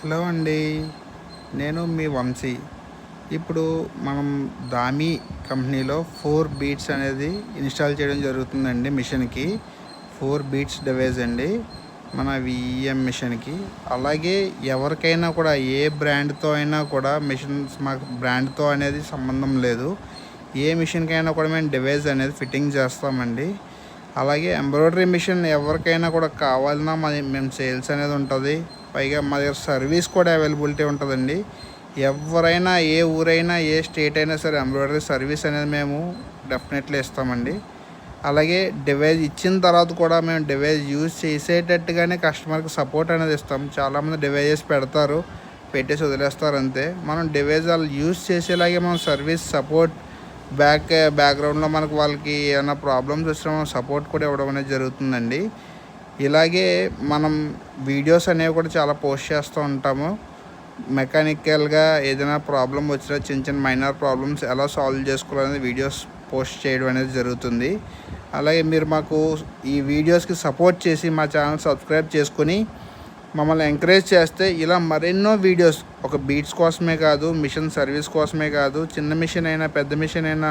Hello అండి. నేను మీ వంశీ. ఇప్పుడు మనం దామీ కంపెనీలో 4 బీట్స్ అనేది ఇన్‌స్టాల్ చేయడం జరుగుతుందండి మిషన్‌కి. 4 బీట్స్ డివైస్ అండి మన వీఈఎం మిషన్‌కి. అలాగే ఎవరికైనా కూడా ఏ బ్రాండ్‌తో అయినా కూడా మిషన్స్ మాకు బ్రాండ్‌తో అనేది సంబంధం లేదు. ఏ మిషన్‌కైనా కూడా మేము డివైస్ అనేది ఫిట్టింగ్ చేస్తామండి. అలాగే ఎంబ్రాయిడరీ మిషన్ ఎవరికైనా కూడా కావాలన్నా మేము సేల్స్ అనేది ఉంటుంది. పైగా మా దగ్గర సర్వీస్ కూడా అవైలబిలిటీ ఉంటుందండి. ఎవరైనా ఏ ఊరైనా ఏ స్టేట్ అయినా సరే ఎంబ్రాయిడరీ సర్వీస్ అనేది మేము డెఫినెట్లీ ఇస్తామండి. అలాగే డివైస్ ఇచ్చిన తర్వాత కూడా మేము డివైస్ యూజ్ చేసేటట్టుగానే కస్టమర్కి సపోర్ట్ అనేది ఇస్తాం. చాలామంది డివైజెస్ పెడతారు, పెట్టేసి వదిలేస్తారు అంతే. మనం డివైస్ వాళ్ళు యూజ్ చేసేలాగే మనం సర్వీస్ సపోర్ట్ బ్యాక్గ్రౌండ్లో మనకు వాళ్ళకి ఏమైనా ప్రాబ్లమ్స్ వచ్చినా సపోర్ట్ కూడా ఇవ్వడం అనేది జరుగుతుందండి. ఇలాగే మనం వీడియోస్ అనేవి కూడా చాలా పోస్ట్ చేస్తూ ఉంటాము. మెకానికల్గా ఏదైనా ప్రాబ్లం వచ్చినా చిన్న చిన్న మైనర్ ప్రాబ్లమ్స్ ఎలా సాల్వ్ చేసుకోవాలనేది వీడియోస్ పోస్ట్ చేయడం అనేది జరుగుతుంది. అలాగే మీరు మాకు ఈ వీడియోస్కి సపోర్ట్ చేసి మా ఛానల్ సబ్స్క్రైబ్ చేసుకొని మమ్మల్ని ఎంకరేజ్ చేస్తే ఇలా మరెన్నో వీడియోస్ ఒక బీట్స్ కోసమే కాదు, మిషన్ సర్వీస్ కోసమే కాదు, చిన్న మిషన్ అయినా పెద్ద మిషన్ అయినా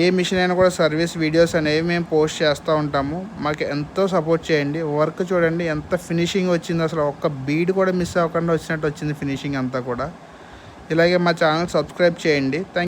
ఏ మిషన్ అయినా కూడా సర్వీస్ వీడియోస్ అనేవి మేము పోస్ట్ చేస్తూ ఉంటాము. మాకు ఎంతో సపోర్ట్ చేయండి. వర్క్ చూడండి ఎంత ఫినిషింగ్ వచ్చిందో, అసలు ఒక్క బీడ్ కూడా మిస్ అవ్వకుండా వచ్చినట్టు వచ్చింది ఫినిషింగ్ అంతా కూడా. ఇలాగే మా ఛానల్ సబ్స్క్రైబ్ చేయండి.